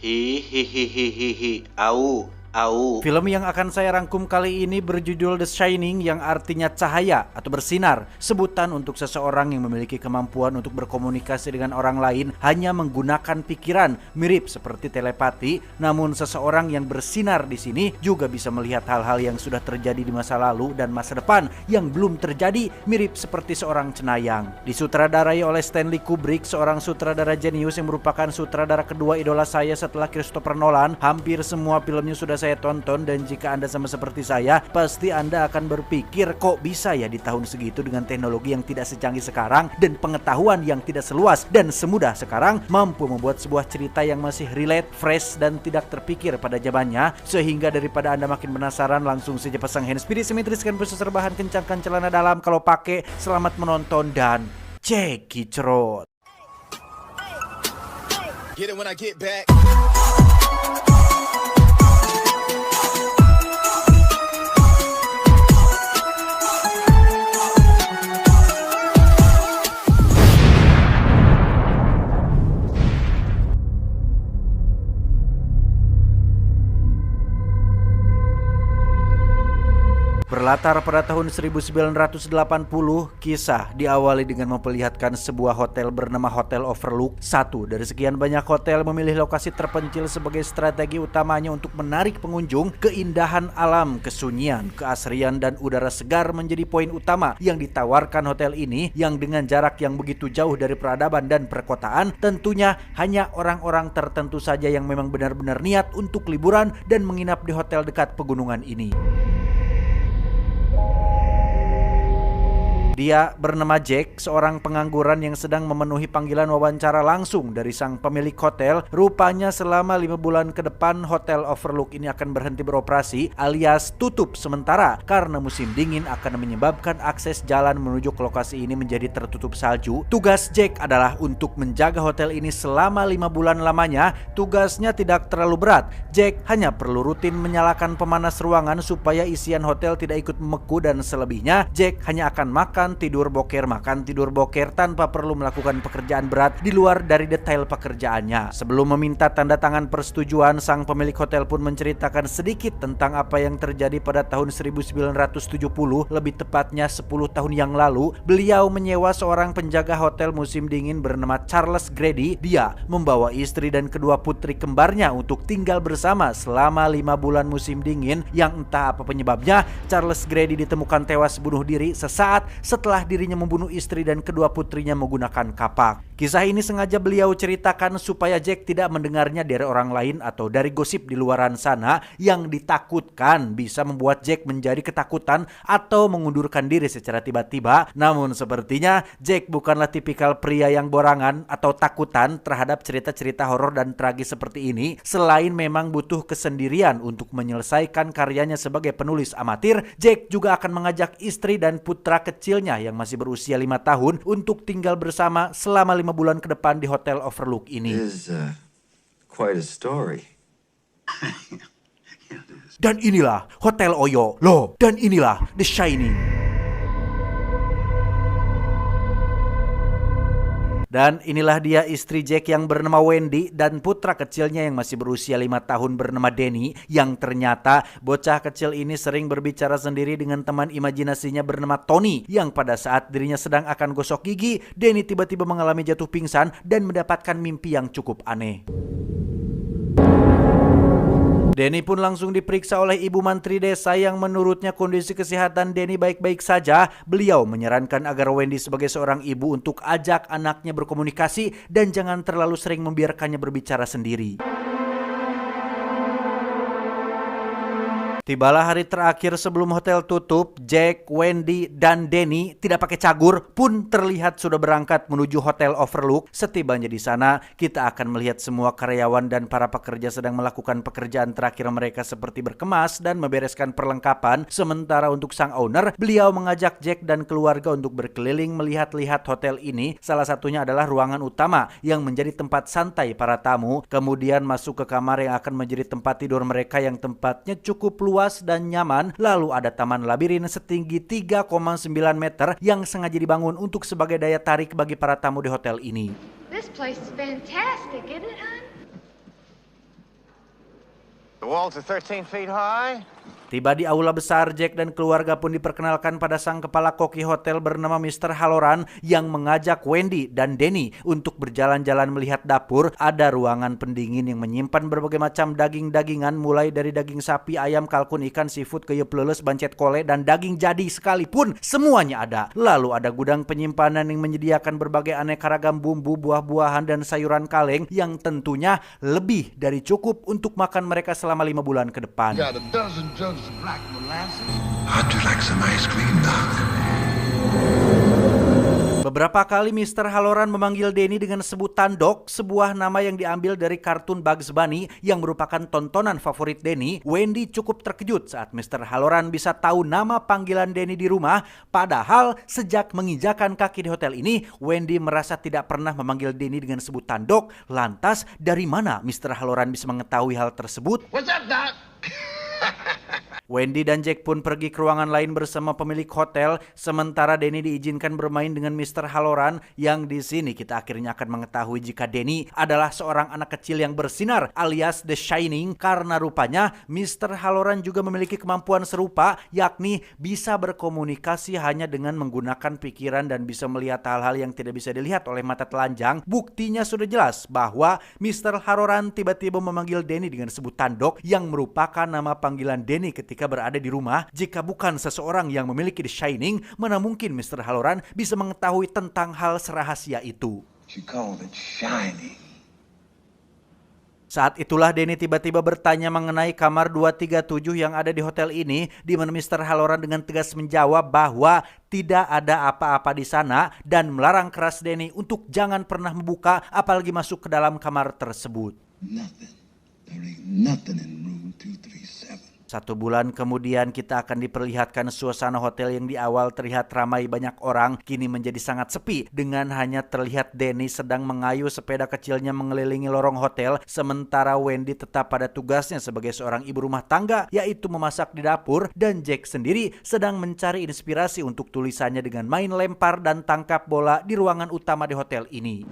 Hihihihihi, au. Film yang akan saya rangkum kali ini berjudul The Shining yang artinya cahaya atau bersinar. Sebutan untuk seseorang yang memiliki kemampuan untuk berkomunikasi dengan orang lain hanya menggunakan pikiran, mirip seperti telepati. Namun seseorang yang bersinar di sini juga bisa melihat hal-hal yang sudah terjadi di masa lalu dan masa depan yang belum terjadi, mirip seperti seorang cenayang. Disutradarai oleh Stanley Kubrick, seorang sutradara jenius yang merupakan sutradara kedua idola saya setelah Christopher Nolan. Hampir semua filmnya sudah saya tonton, dan jika Anda sama seperti saya, pasti Anda akan berpikir kok bisa ya di tahun segitu dengan teknologi yang tidak secanggih sekarang dan pengetahuan yang tidak seluas dan semudah sekarang mampu membuat sebuah cerita yang masih relate, fresh, dan tidak terpikir pada zamannya. Sehingga daripada Anda makin penasaran, langsung saja pasang handsfree, simetriskan posisi rebahan, kencangkan celana dalam kalau pakai. Selamat menonton dan cekicrot. Get it when I get back. Berlatar pada tahun 1980, kisah diawali dengan memperlihatkan sebuah hotel bernama Hotel Overlook. Satu dari sekian banyak hotel memilih lokasi terpencil sebagai strategi utamanya untuk menarik pengunjung. Keindahan alam, kesunyian, keasrian, dan udara segar menjadi poin utama yang ditawarkan hotel ini, yang dengan jarak yang begitu jauh dari peradaban dan perkotaan. Tentunya hanya orang-orang tertentu saja yang memang benar-benar niat untuk liburan dan menginap di hotel dekat pegunungan ini. Dia bernama Jack, seorang pengangguran yang sedang memenuhi panggilan wawancara langsung dari sang pemilik hotel. Rupanya selama 5 bulan ke depan Hotel Overlook ini akan berhenti beroperasi alias tutup sementara karena musim dingin akan menyebabkan akses jalan menuju ke lokasi ini menjadi tertutup salju. Tugas Jack adalah untuk menjaga hotel ini selama 5 bulan lamanya. Tugasnya tidak terlalu berat. Jack hanya perlu rutin menyalakan pemanas ruangan supaya isian hotel tidak ikut membeku, dan selebihnya Jack hanya akan makan tidur boker tanpa perlu melakukan pekerjaan berat di luar dari detail pekerjaannya. Sebelum meminta tanda tangan persetujuan, sang pemilik hotel pun menceritakan sedikit tentang apa yang terjadi pada tahun 1970, lebih tepatnya 10 tahun yang lalu. Beliau menyewa seorang penjaga hotel musim dingin bernama Charles Grady. Dia membawa istri dan kedua putri kembarnya untuk tinggal bersama selama 5 bulan musim dingin, yang entah apa penyebabnya Charles Grady ditemukan tewas bunuh diri sesaat setelah dirinya membunuh istri dan kedua putrinya menggunakan kapak. Kisah ini sengaja beliau ceritakan supaya Jack tidak mendengarnya dari orang lain atau dari gosip di luaran sana yang ditakutkan bisa membuat Jack menjadi ketakutan atau mengundurkan diri secara tiba-tiba. Namun sepertinya Jack bukanlah tipikal pria yang borangan atau takutan terhadap cerita-cerita horor dan tragis seperti ini. Selain memang butuh kesendirian untuk menyelesaikan karyanya sebagai penulis amatir, Jack juga akan mengajak istri dan putra kecilnya yang masih berusia 5 tahun untuk tinggal bersama selama 5 bulan ke depan di Hotel Overlook ini. Quite a story. Dan inilah Hotel Oyo. Loh, dan inilah The Shining. Dan inilah dia istri Jack yang bernama Wendy dan putra kecilnya yang masih berusia 5 tahun bernama Danny, yang ternyata bocah kecil ini sering berbicara sendiri dengan teman imajinasinya bernama Tony, yang pada saat dirinya sedang akan gosok gigi, Danny tiba-tiba mengalami jatuh pingsan dan mendapatkan mimpi yang cukup aneh. Danny pun langsung diperiksa oleh ibu mantri desa yang menurutnya kondisi kesehatan Danny baik-baik saja. Beliau menyarankan agar Wendy sebagai seorang ibu untuk ajak anaknya berkomunikasi dan jangan terlalu sering membiarkannya berbicara sendiri. Tibalah hari terakhir sebelum hotel tutup. Jack, Wendy, dan Danny tidak pakai cagur pun terlihat sudah berangkat menuju Hotel Overlook. Setibanya di sana, kita akan melihat semua karyawan dan para pekerja sedang melakukan pekerjaan terakhir mereka seperti berkemas dan membereskan perlengkapan. Sementara untuk sang owner, beliau mengajak Jack dan keluarga untuk berkeliling melihat-lihat hotel ini. Salah satunya adalah ruangan utama yang menjadi tempat santai para tamu. Kemudian masuk ke kamar yang akan menjadi tempat tidur mereka yang tempatnya cukup luas dan nyaman. Lalu ada taman labirin setinggi 3,9 meter yang sengaja dibangun untuk sebagai daya tarik bagi para tamu di hotel ini. This place is fantastic, isn't it, hon? walls are 13 feet high. Tiba di aula besar, Jack dan keluarga pun diperkenalkan pada sang kepala koki hotel bernama Mr. Halloran yang mengajak Wendy dan Danny untuk berjalan-jalan melihat dapur. Ada ruangan pendingin yang menyimpan berbagai macam daging-dagingan mulai dari daging sapi, ayam, kalkun, ikan, seafood, keyup leles, bancet kole, dan daging jadi sekalipun semuanya ada. Lalu ada gudang penyimpanan yang menyediakan berbagai aneka ragam bumbu, buah-buahan, dan sayuran kaleng yang tentunya lebih dari cukup untuk makan mereka selama 5 bulan ke depan. Got a dozen jugs of black molasses. How'd you like some ice cream, Doc? Beberapa kali Mr. Halloran memanggil Danny dengan sebutan Doc, sebuah nama yang diambil dari kartun Bugs Bunny yang merupakan tontonan favorit Danny. Wendy cukup terkejut saat Mr. Halloran bisa tahu nama panggilan Danny di rumah. Padahal sejak menginjakan kaki di hotel ini, Wendy merasa tidak pernah memanggil Danny dengan sebutan Doc. Lantas dari mana Mr. Halloran bisa mengetahui hal tersebut? What's up, Doc? Wendy dan Jack pun pergi ke ruangan lain bersama pemilik hotel, sementara Danny diizinkan bermain dengan Mr. Halloran, yang di sini kita akhirnya akan mengetahui jika Danny adalah seorang anak kecil yang bersinar alias The Shining, karena rupanya Mr. Halloran juga memiliki kemampuan serupa, yakni bisa berkomunikasi hanya dengan menggunakan pikiran dan bisa melihat hal-hal yang tidak bisa dilihat oleh mata telanjang. Buktinya sudah jelas bahwa Mr. Halloran tiba-tiba memanggil Danny dengan sebutan Doc yang merupakan nama panggilan Danny ketika berada di rumah. Jika bukan seseorang yang memiliki The Shining, mana mungkin Mr. Halloran bisa mengetahui tentang hal serahasia itu. She called it shining. Saat itulah Danny tiba-tiba bertanya mengenai kamar 237 yang ada di hotel ini, di mana Mr. Halloran dengan tegas menjawab bahwa tidak ada apa-apa di sana dan melarang keras Danny untuk jangan pernah membuka apalagi masuk ke dalam kamar tersebut. Nothing. There ain't nothing in room 237. 1 bulan kemudian kita akan diperlihatkan suasana hotel yang di awal terlihat ramai banyak orang kini menjadi sangat sepi, dengan hanya terlihat Danny sedang mengayuh sepeda kecilnya mengelilingi lorong hotel, sementara Wendy tetap pada tugasnya sebagai seorang ibu rumah tangga, yaitu memasak di dapur, dan Jack sendiri sedang mencari inspirasi untuk tulisannya dengan main lempar dan tangkap bola di ruangan utama di hotel ini.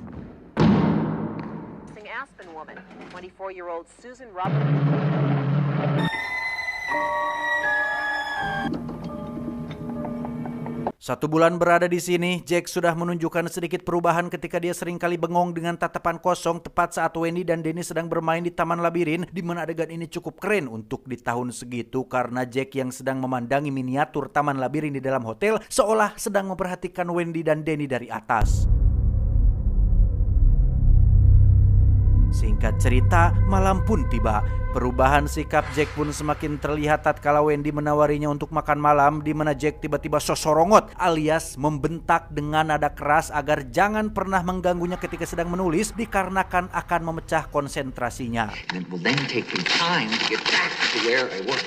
Aspen woman, 24-year-old Susan Roberts. 1 bulan berada di sini, Jack sudah menunjukkan sedikit perubahan ketika dia seringkali bengong dengan tatapan kosong tepat saat Wendy dan Danny sedang bermain di taman labirin, di mana adegan ini cukup keren untuk di tahun segitu karena Jack yang sedang memandangi miniatur taman labirin di dalam hotel seolah sedang memperhatikan Wendy dan Danny dari atas. Singkat cerita, malam pun tiba. Perubahan sikap Jack pun semakin terlihat tatkala Wendy menawarinya untuk makan malam, di mana Jack tiba-tiba sosorongot alias membentak dengan nada keras agar jangan pernah mengganggunya ketika sedang menulis dikarenakan akan memecah konsentrasinya. And it will then take me time to get back to where I was.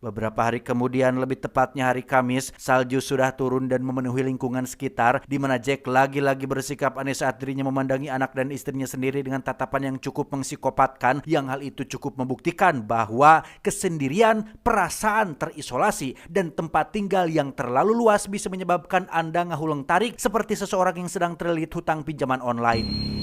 Beberapa hari kemudian, lebih tepatnya hari Kamis, salju sudah turun dan memenuhi lingkungan sekitar, di mana Jack lagi-lagi bersikap aneh saat dirinya memandangi anak dan istrinya sendiri dengan tatapan yang cukup mengpsikopatkan, yang hal itu cukup membuktikan bahwa kesendirian, perasaan terisolasi, dan tempat tinggal yang terlalu luas bisa menyebabkan Anda ngahuleng tarik seperti seseorang yang sedang terlilit hutang pinjaman online.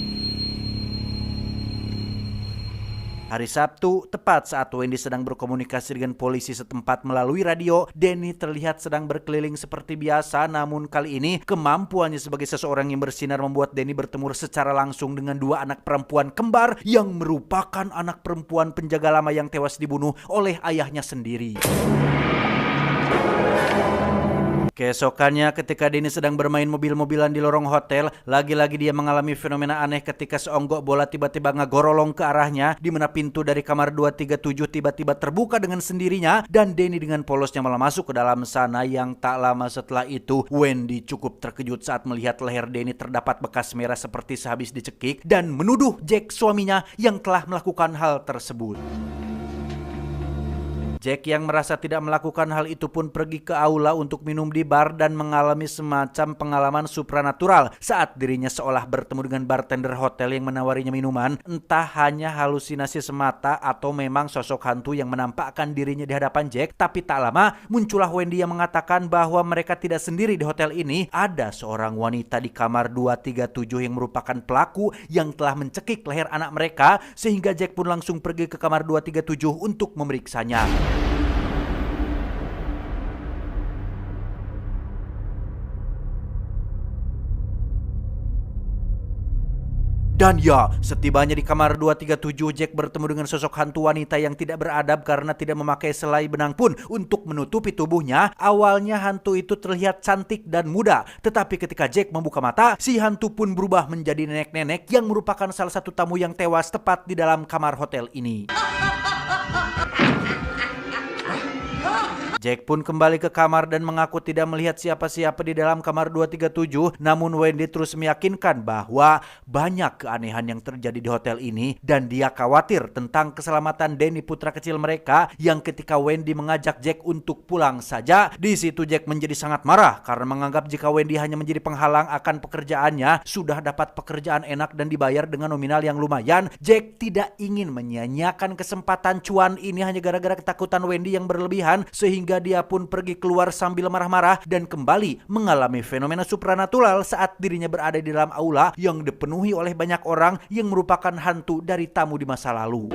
Hari Sabtu, tepat saat Wendy sedang berkomunikasi dengan polisi setempat melalui radio, Danny terlihat sedang berkeliling seperti biasa, namun kali ini kemampuannya sebagai seseorang yang bersinar membuat Danny bertemu secara langsung dengan 2 anak perempuan kembar yang merupakan anak perempuan penjaga lama yang tewas dibunuh oleh ayahnya sendiri. Keesokannya ketika Danny sedang bermain mobil-mobilan di lorong hotel, lagi-lagi dia mengalami fenomena aneh ketika seonggok bola tiba-tiba ngagorolong ke arahnya, di mana pintu dari kamar 237 tiba-tiba terbuka dengan sendirinya dan Danny dengan polosnya malah masuk ke dalam sana. Yang tak lama setelah itu, Wendy cukup terkejut saat melihat leher Danny terdapat bekas merah seperti sehabis dicekik dan menuduh Jack suaminya yang telah melakukan hal tersebut. Jack yang merasa tidak melakukan hal itu pun pergi ke aula untuk minum di bar dan mengalami semacam pengalaman supranatural saat dirinya seolah bertemu dengan bartender hotel yang menawarinya minuman. Entah hanya halusinasi semata atau memang sosok hantu yang menampakkan dirinya di hadapan Jack. Tapi tak lama muncullah Wendy yang mengatakan bahwa mereka tidak sendiri di hotel ini. Ada seorang wanita di kamar 237 yang merupakan pelaku yang telah mencekik leher anak mereka, sehingga Jack pun langsung pergi ke kamar 237 untuk memeriksanya. Dan ya, setibanya di kamar 237, Jack bertemu dengan sosok hantu wanita yang tidak beradab karena tidak memakai selai benang pun untuk menutupi tubuhnya. Awalnya hantu itu terlihat cantik dan muda, tetapi ketika Jack membuka mata, si hantu pun berubah menjadi nenek-nenek yang merupakan salah satu tamu yang tewas tepat di dalam kamar hotel ini. Jack pun kembali ke kamar dan mengaku tidak melihat siapa-siapa di dalam kamar 237. Namun Wendy terus meyakinkan bahwa banyak keanehan yang terjadi di hotel ini dan dia khawatir tentang keselamatan Danny, putra kecil mereka, yang ketika Wendy mengajak Jack untuk pulang saja, di situ Jack menjadi sangat marah karena menganggap jika Wendy hanya menjadi penghalang akan pekerjaannya, sudah dapat pekerjaan enak dan dibayar dengan nominal yang lumayan. Jack tidak ingin menyia-nyiakan kesempatan cuan ini hanya gara-gara ketakutan Wendy yang berlebihan, sehingga dia pun pergi keluar sambil marah-marah dan kembali mengalami fenomena supranatural saat dirinya berada di dalam aula yang dipenuhi oleh banyak orang yang merupakan hantu dari tamu di masa lalu.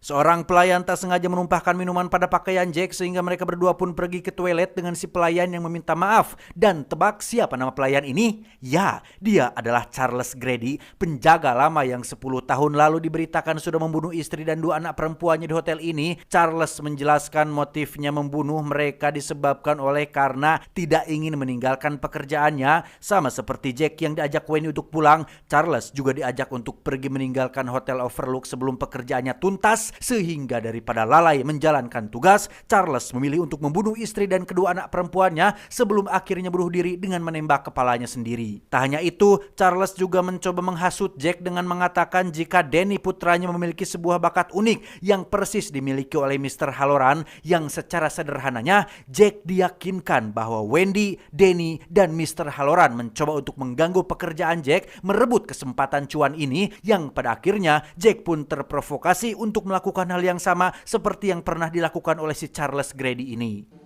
Seorang pelayan tak sengaja menumpahkan minuman pada pakaian Jack sehingga mereka berdua pun pergi ke toilet dengan si pelayan yang meminta maaf. Dan tebak siapa nama pelayan ini? Ya, dia adalah Charles Grady, penjaga lama yang 10 tahun lalu diberitakan sudah membunuh istri dan 2 anak perempuannya di hotel ini. Charles menjelaskan motifnya membunuh mereka disebabkan oleh karena tidak ingin meninggalkan pekerjaannya. Sama seperti Jack yang diajak Wendy untuk pulang, Charles juga diajak untuk pergi meninggalkan Hotel Overlook sebelum pekerjaannya tuntas. Sehingga daripada lalai menjalankan tugas, Charles memilih untuk membunuh istri dan kedua anak perempuannya sebelum akhirnya bunuh diri dengan menembak kepalanya sendiri. Tak hanya itu, Charles juga mencoba menghasut Jack dengan mengatakan jika Danny, putranya, memiliki sebuah bakat unik yang persis dimiliki oleh Mr. Halloran, yang secara sederhananya Jack diyakinkan bahwa Wendy, Danny, dan Mr. Halloran mencoba untuk mengganggu pekerjaan Jack merebut kesempatan cuan ini, yang pada akhirnya Jack pun terprovokasi untuk melakukan hal yang sama seperti yang pernah dilakukan oleh si Charles Grady ini.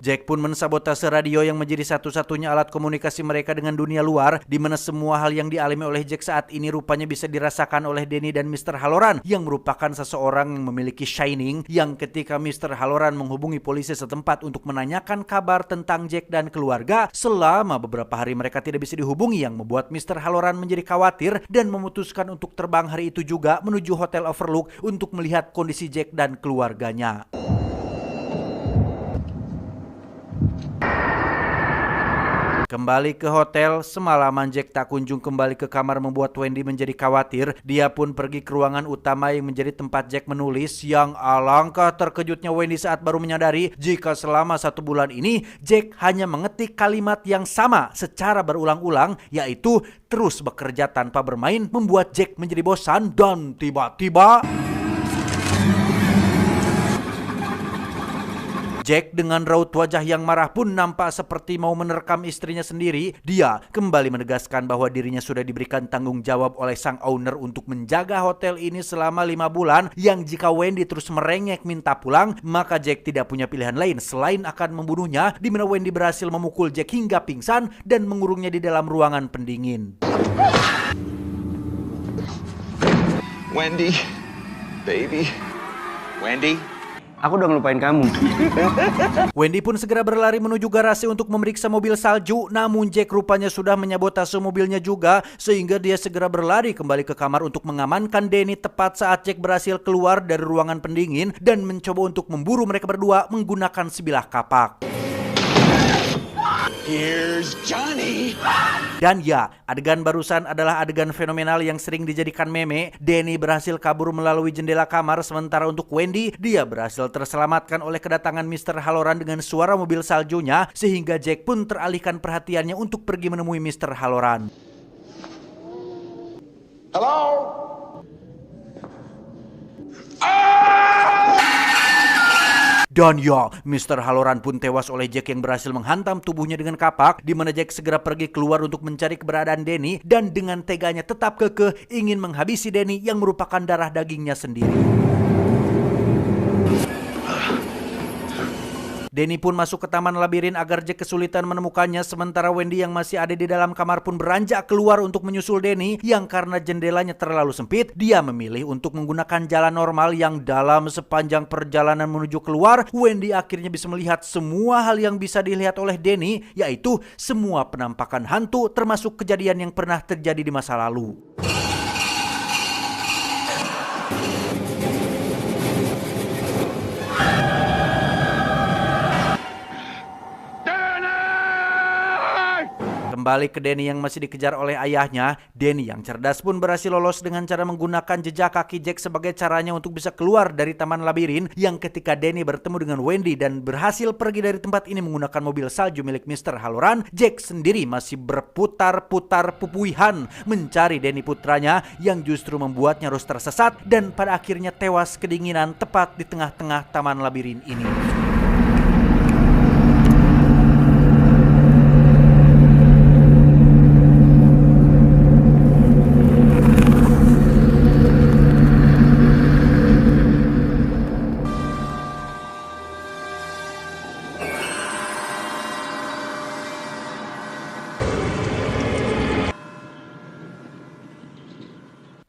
Jack pun mensabotase radio yang menjadi satu-satunya alat komunikasi mereka dengan dunia luar, di mana semua hal yang dialami oleh Jack saat ini rupanya bisa dirasakan oleh Danny dan Mr. Halloran, yang merupakan seseorang yang memiliki shining, yang ketika Mr. Halloran menghubungi polisi setempat untuk menanyakan kabar tentang Jack dan keluarga, selama beberapa hari mereka tidak bisa dihubungi, yang membuat Mr. Halloran menjadi khawatir dan memutuskan untuk terbang hari itu juga menuju Hotel Overlook untuk melihat kondisi Jack dan keluarganya. Kembali ke hotel, semalaman Jack tak kunjung kembali ke kamar membuat Wendy menjadi khawatir. Dia pun pergi ke ruangan utama yang menjadi tempat Jack menulis, yang alangkah terkejutnya Wendy saat baru menyadari jika selama 1 bulan ini Jack hanya mengetik kalimat yang sama secara berulang-ulang, yaitu terus bekerja tanpa bermain, membuat Jack menjadi bosan. Dan tiba-tiba Jack dengan raut wajah yang marah pun nampak seperti mau menerkam istrinya sendiri. Dia kembali menegaskan bahwa dirinya sudah diberikan tanggung jawab oleh sang owner untuk menjaga hotel ini selama 5 bulan, yang jika Wendy terus merengek minta pulang, maka Jack tidak punya pilihan lain selain akan membunuhnya, di mana Wendy berhasil memukul Jack hingga pingsan dan mengurungnya di dalam ruangan pendingin. Wendy, baby. Wendy? Aku udah ngelupain kamu. Wendy pun segera berlari menuju garasi untuk memeriksa mobil salju, namun Jack rupanya sudah menyabotase mobilnya juga, sehingga dia segera berlari kembali ke kamar untuk mengamankan Danny tepat saat Jack berhasil keluar dari ruangan pendingin dan mencoba untuk memburu mereka berdua menggunakan sebilah kapak. Here's Johnny. Dan ya, adegan barusan adalah adegan fenomenal yang sering dijadikan meme. Danny berhasil kabur melalui jendela kamar, sementara untuk Wendy, dia berhasil terselamatkan oleh kedatangan Mr. Halloran dengan suara mobil saljunya, sehingga Jack pun teralihkan perhatiannya untuk pergi menemui Mr. Halloran. Hello? Dan ya, Mr. Halloran pun tewas oleh Jack yang berhasil menghantam tubuhnya dengan kapak, di mana Jack segera pergi keluar untuk mencari keberadaan Danny dan dengan teganya tetap kekeh ingin menghabisi Danny yang merupakan darah dagingnya sendiri. Danny pun masuk ke taman labirin agar Jack kesulitan menemukannya, sementara Wendy yang masih ada di dalam kamar pun beranjak keluar untuk menyusul Danny yang karena jendelanya terlalu sempit, dia memilih untuk menggunakan jalan normal yang dalam sepanjang perjalanan menuju keluar, Wendy akhirnya bisa melihat semua hal yang bisa dilihat oleh Danny, yaitu semua penampakan hantu termasuk kejadian yang pernah terjadi di masa lalu. Kembali ke Danny yang masih dikejar oleh ayahnya, Danny yang cerdas pun berhasil lolos dengan cara menggunakan jejak kaki Jack sebagai caranya untuk bisa keluar dari taman labirin, yang ketika Danny bertemu dengan Wendy dan berhasil pergi dari tempat ini menggunakan mobil salju milik Mr. Halloran, Jack sendiri masih berputar-putar pupuihan mencari Danny putranya yang justru membuatnya terus tersesat dan pada akhirnya tewas kedinginan tepat di tengah-tengah taman labirin ini.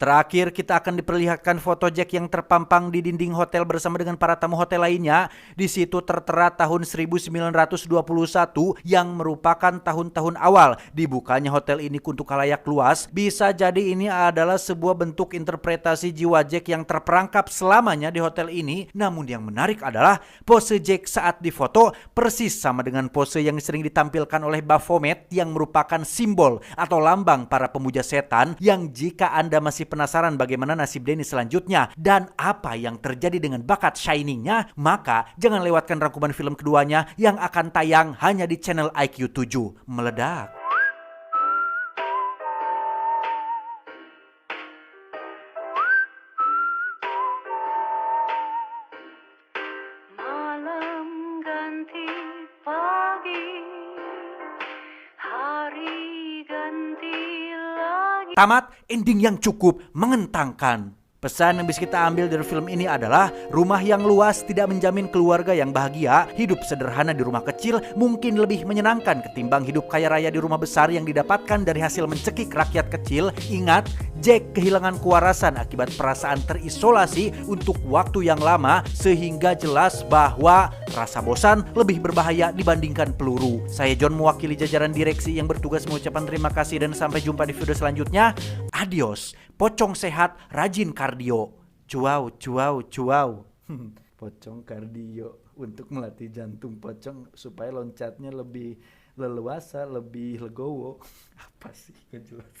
Terakhir kita akan diperlihatkan foto Jack yang terpampang di dinding hotel bersama dengan para tamu hotel lainnya. Di situ tertera tahun 1921 yang merupakan tahun-tahun awal dibukanya hotel ini untuk khalayak luas. Bisa jadi ini adalah sebuah bentuk interpretasi jiwa Jack yang terperangkap selamanya di hotel ini. Namun yang menarik adalah pose Jack saat difoto persis sama dengan pose yang sering ditampilkan oleh Baphomet yang merupakan simbol atau lambang para pemuja setan, yang jika Anda masih penasaran bagaimana nasib Danny selanjutnya dan apa yang terjadi dengan bakat Shining-nya, maka jangan lewatkan rangkuman film keduanya yang akan tayang hanya di channel IQ7. Meledak! Malam ganti pagi, hari ganti lagi. Tamat, ending yang cukup mengentangkan. Pesan yang bisa kita ambil dari film ini adalah rumah yang luas tidak menjamin keluarga yang bahagia. Hidup sederhana di rumah kecil mungkin lebih menyenangkan ketimbang hidup kaya raya di rumah besar yang didapatkan dari hasil mencekik rakyat kecil. Ingat, Jack kehilangan kewarasan akibat perasaan terisolasi untuk waktu yang lama, sehingga jelas bahwa rasa bosan lebih berbahaya dibandingkan peluru. Saya John mewakili jajaran direksi yang bertugas mengucapkan terima kasih dan sampai jumpa di video selanjutnya. Adios. Pocong sehat, rajin kardio. Cuau, cuau, cuau. Pocong kardio untuk melatih jantung pocong supaya loncatnya lebih leluasa, lebih legowo. Apa sih? Gak jelas.